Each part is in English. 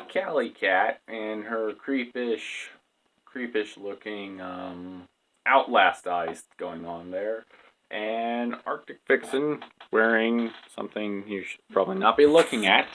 Cali cat and her creepish looking Outlast eyes going on there, and Arctic Vixen wearing something you should probably not be looking at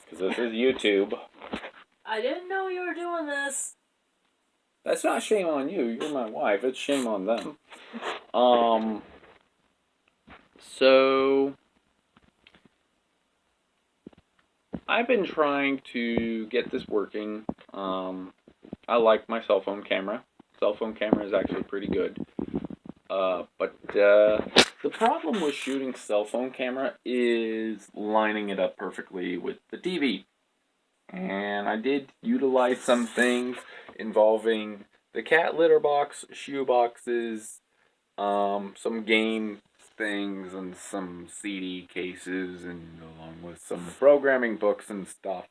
because this is YouTube. I didn't know you were doing this. That's not shame on you. You're my wife. It's shame on them. So I've been trying to get this working. I like my cell phone camera. Cell phone camera is actually pretty good. But the problem with shooting cell phone camera is lining it up perfectly with the TV. And I did utilize some things involving the cat litter box, shoe boxes, some game things, and some CD cases, and along with some programming books and stuff.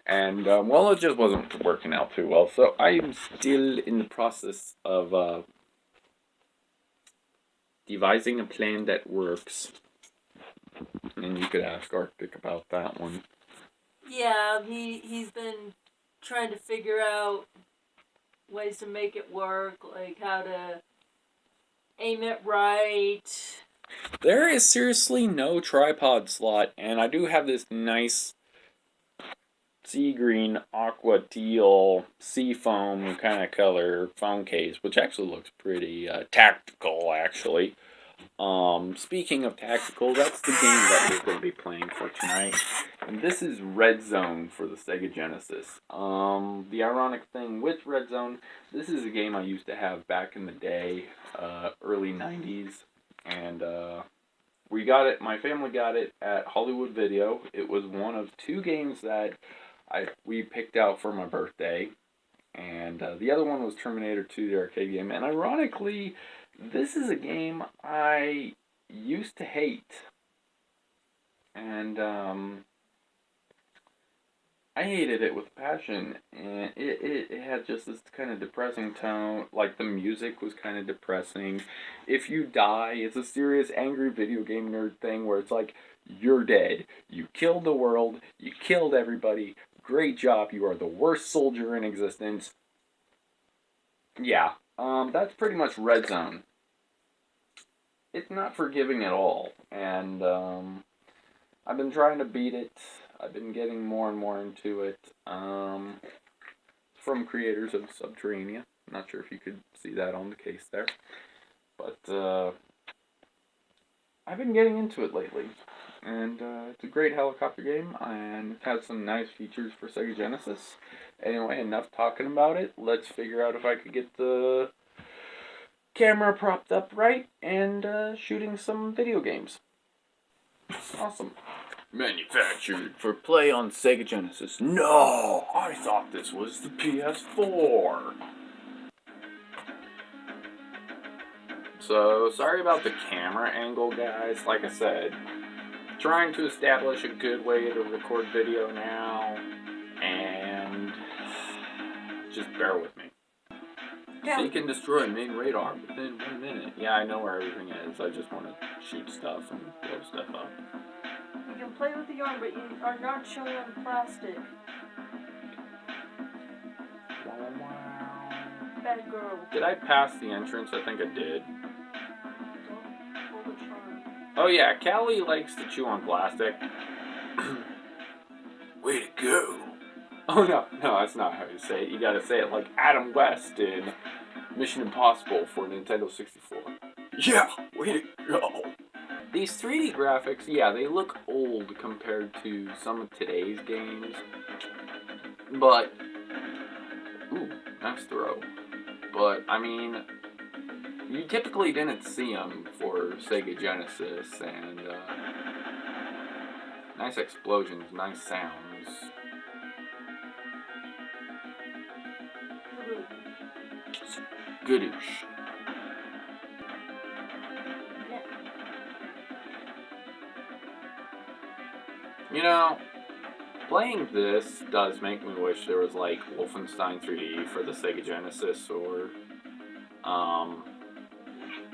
And, well, it just wasn't working out too well. So I'm still in the process of devising a plan that works. And you could ask Arctic about that one. Yeah, he's been trying to figure out ways to make it work, like how to aim it right. There is seriously no tripod slot, and I do have this nice sea green, aqua teal, sea foam kind of color phone case, which actually looks pretty tactical, actually. Speaking of tactical, that's the game that we're going to be playing for tonight. And this is Red Zone for the Sega Genesis. The ironic thing with Red Zone, this is a game I used to have back in the day, early 90s. And we got it, my family got it at Hollywood Video. It was one of two games that we picked out for my birthday. And the other one was Terminator 2, the arcade game. And ironically, this is a game I used to hate. And I hated it with passion. And it had just this kind of depressing tone. Like, the music was kind of depressing. If you die, it's a serious, angry video game nerd thing where it's like, you're dead. You killed the world. You killed everybody. Great job. You are the worst soldier in existence. Yeah. That's pretty much Red Zone. It's not forgiving at all, and I've been trying to beat it. I've been getting more and more into it, from creators of Subterranea. I'm not sure if you could see that on the case there, but I've been getting into it lately, and it's a great helicopter game, and it has some nice features for Sega Genesis. Anyway, enough talking about it. Let's figure out if I could get the camera propped up right and shooting some video games. Awesome. Manufactured for play on Sega Genesis. No! I thought this was the PS4. So, sorry about the camera angle, guys. Like I said, trying to establish a good way to record video now, and just bear with me. Yeah. Seek and destroy main radar within 1 minute. Yeah, I know where everything is. I just want to shoot stuff and blow stuff up. You can play with the arm, but you are not showing on plastic. Bad girl. Did I pass the entrance? I think I did. Don't pull the charm. Oh yeah, Callie likes to chew on plastic. Way to go. Oh no, that's not how you say it. You gotta say it like Adam West in Mission Impossible for Nintendo 64. Yeah, way to go. These 3D graphics, yeah, they look old compared to some of today's games. But, ooh, nice throw. But, I mean, you typically didn't see them for Sega Genesis, and nice explosions, nice sounds. Goodoosh. You know, playing this does make me wish there was like Wolfenstein 3D for the Sega Genesis or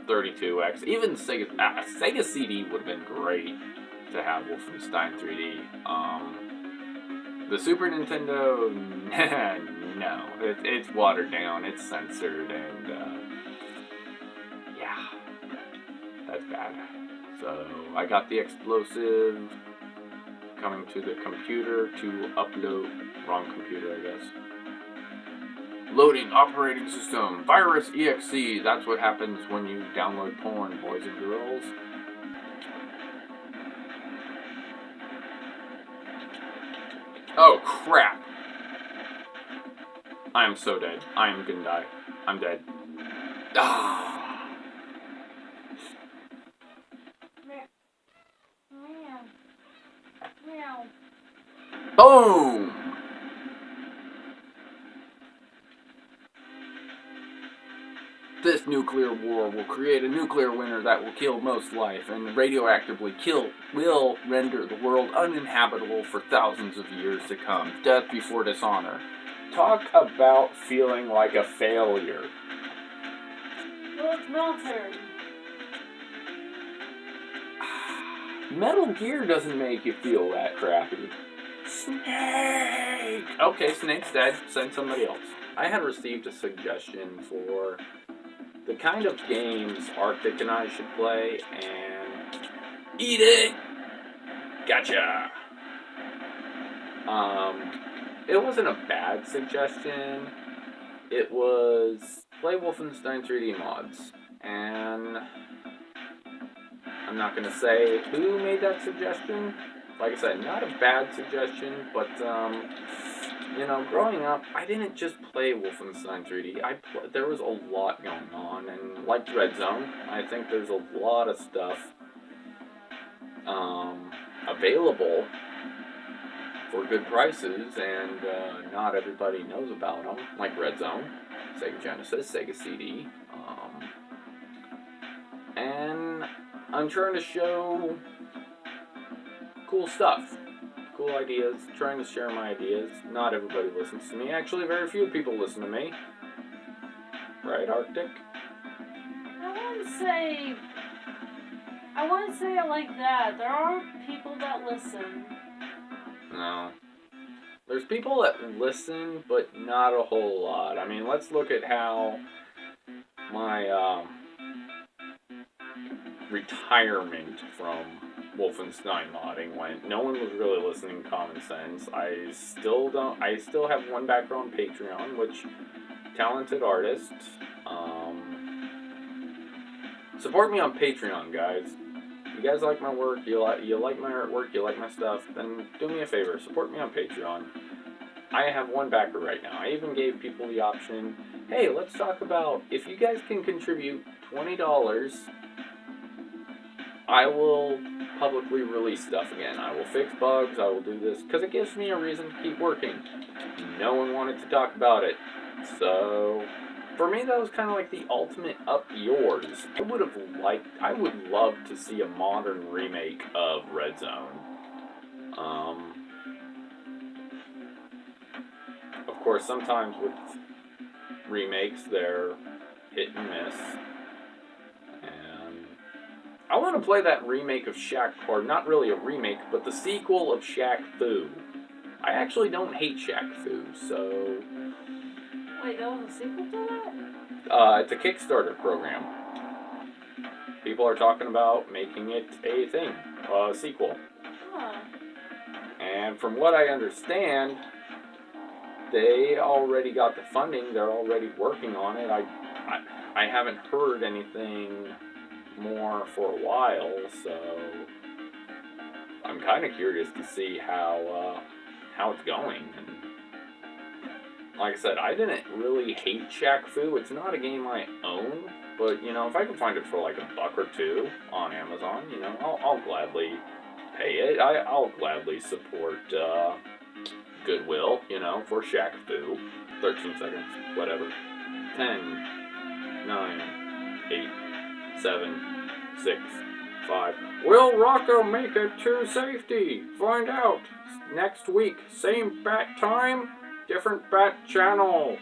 32X. Even Sega CD would have been great to have Wolfenstein 3D. The Super Nintendo, no. It's watered down, it's censored, and yeah, that's bad. So I got the explosive coming to the computer to upload. Wrong computer, I guess. Loading operating system. Virus EXE. That's what happens when you download porn, boys and girls. Oh, crap. I am so dead. I am gonna die. I'm dead. Ah. Boom! This nuclear war will create a nuclear winter that will kill most life, and radioactively will render the world uninhabitable for thousands of years to come. Death before dishonor. Talk about feeling like a failure. Well, it's military. Metal Gear doesn't make you feel that crappy. Snake! Okay, Snake's dead. Send somebody else. I had received a suggestion for the kind of games Arctic and I should play, and eat it! Gotcha! It wasn't a bad suggestion. It was play Wolfenstein 3D mods, and I'm not gonna say who made that suggestion. Like I said, not a bad suggestion, but you know, growing up, I didn't just play Wolfenstein 3D. There was a lot going on, and like Red Zone, I think there's a lot of stuff available for good prices, and not everybody knows about them. Like Red Zone, Sega Genesis, Sega CD, and I'm trying to show cool stuff. Cool ideas, trying to share my ideas. Not everybody listens to me. Actually, very few people listen to me. Right, Arctic? I wouldn't say it like that. There are people that listen. No. There's people that listen, but not a whole lot. I mean, let's look at how my retirement from Wolfenstein modding went. No one was really listening to Common Sense. I still have one backer on Patreon, which talented artist. Support me on Patreon, guys. You guys like my work, you like my artwork, you like my stuff, then do me a favor, support me on Patreon. I have one backer right now. I even gave people the option, hey, let's talk about, if you guys can contribute $20, I will publicly release stuff again. I will fix bugs, I will do this, because it gives me a reason to keep working. No one wanted to talk about it, so for me that was kind of like the ultimate up yours. I would love to see a modern remake of Red Zone. Of course, sometimes with remakes, they're hit and miss. And I want to play that remake of Shaq, or not really a remake, but the sequel of Shaq Fu. I actually don't hate Shaq Fu, so... Wait, that was a sequel to that? It's a Kickstarter program. People are talking about making it a thing, a sequel. Huh. And from what I understand, they already got the funding. They're already working on it. I haven't heard anything more for a while, so I'm kind of curious to see how it's going. And like I said, I didn't really hate Shaq Fu. It's not a game I own, but you know, if I can find it for like $1 or $2 on Amazon, you know, I'll gladly pay it. I'll gladly support Goodwill, you know, for Shaq Fu. 13 seconds, whatever. 10, 9, 8, 7, 6, 5. Will Rocco make it to safety? Find out next week. Same bat time, different bat channel.